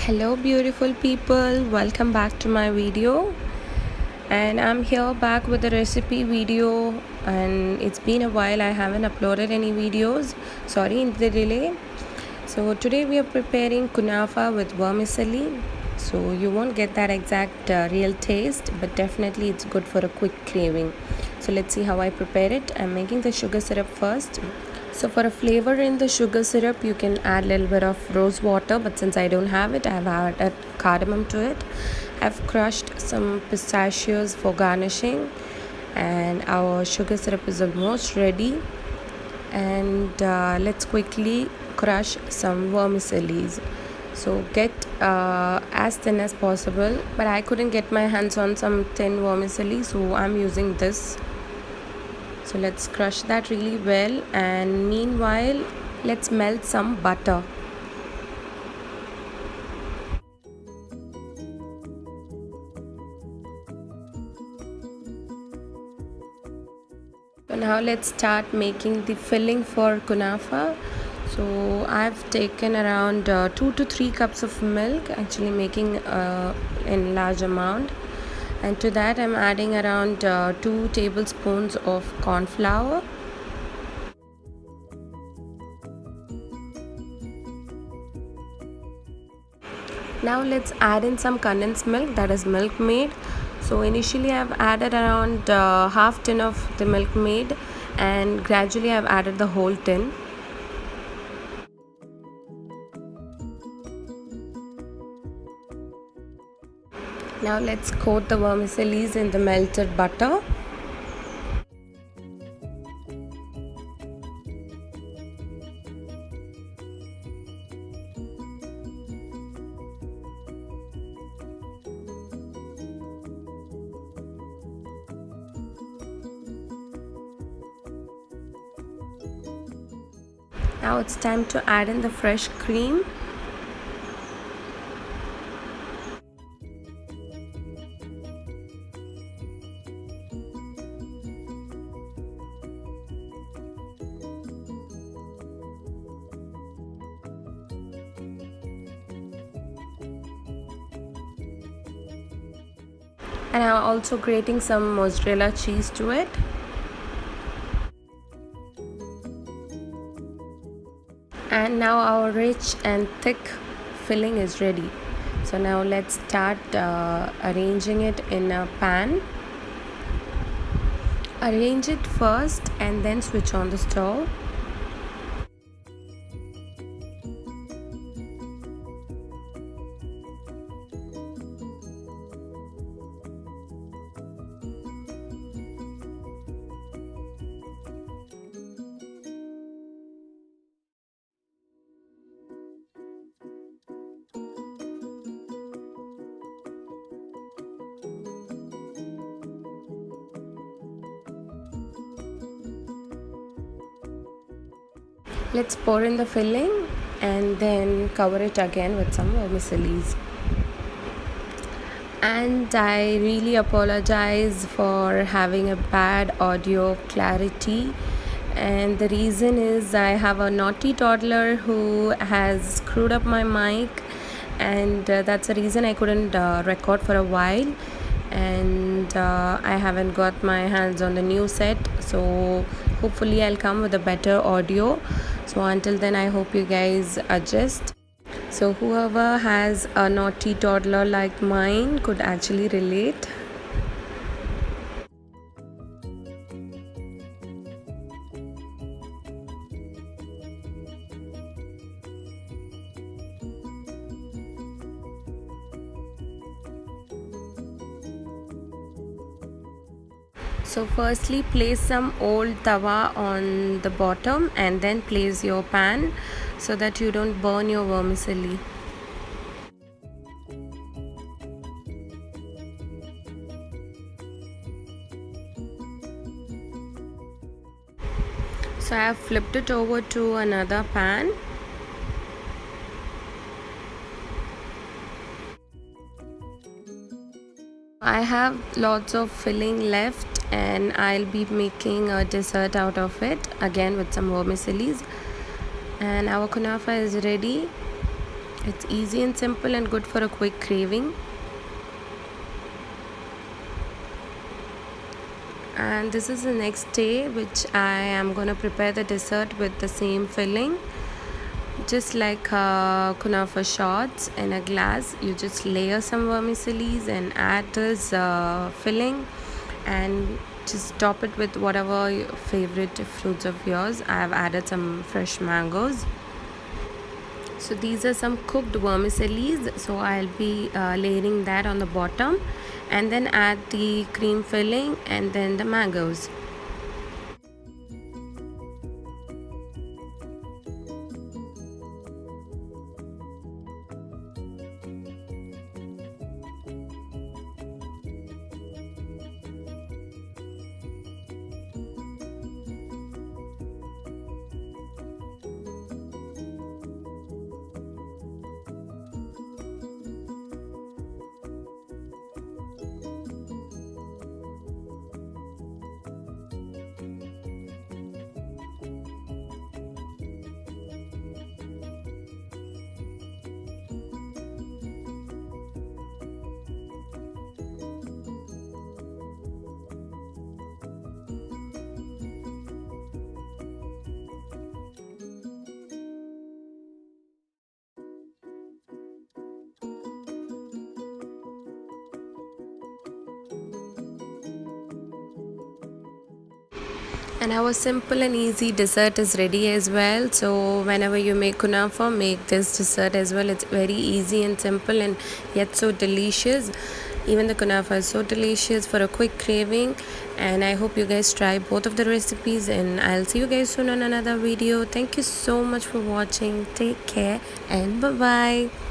Hello beautiful people, welcome back to my video, and I'm here back with a recipe video. And it's been a while, I haven't uploaded any videos, sorry in the delay. So today we are preparing kunafa with vermicelli. So you won't get that exact real taste, but definitely it's good for a quick craving. So let's see how I prepare it. I'm making the sugar syrup first. So for a flavor in the sugar syrup, you can add a little bit of rose water, but since I don't have it, I've added cardamom to it. I've crushed some pistachios for garnishing, and our sugar syrup is almost ready. And let's quickly crush some vermicelli. So get as thin as possible, but I couldn't get my hands on some thin vermicelli, so I'm using this. So let's crush that really well, and meanwhile let's melt some butter. So now let's start making the filling for kunafa. So I've taken around 2 to 3 cups of milk, actually making in large amount, and to that I'm adding around 2 tablespoons of corn flour. Now let's add in some condensed milk, that is Milkmaid. So initially I've added around half tin of the Milkmaid, and gradually I've added the whole tin. Now let's coat the vermicelli in the melted butter. Now it's time to add in the fresh cream. And I'm also grating some mozzarella cheese to it. And now our rich and thick filling is ready. So now let's start arranging it in a pan. Arrange it first and then switch on the stove. Let's pour in the filling and then cover it again with some vermicelli. And I really apologize for having a bad audio clarity, and the reason is I have a naughty toddler who has screwed up my mic, and that's the reason I couldn't record for a while. And I haven't got my hands on the new set, so hopefully I'll come with a better audio. So until then, I hope you guys adjust. So whoever has a naughty toddler like mine could actually relate. So firstly place some old tawa on the bottom and then place your pan so that you don't burn your vermicelli. So I have flipped it over to another pan. I have lots of filling left, and I'll be making a dessert out of it again with some vermicelli. And our kunafa is ready. It's easy and simple and good for a quick craving. And this is the next day, which I am gonna prepare the dessert with the same filling. Just like kunafa shots in a glass, you just layer some vermicellis and add this filling, and just top it with whatever your favorite fruits of yours. I have added some fresh mangoes. So these are some cooked vermicellis, so I'll be layering that on the bottom, and then add the cream filling and then the mangoes. And our simple and easy dessert is ready as well. So whenever you make kunafa, make this dessert as well. It's very easy and simple and yet so delicious. Even the kunafa is so delicious for a quick craving. And I hope you guys try both of the recipes, and I'll see you guys soon on another video. Thank you so much for watching. Take care and bye bye.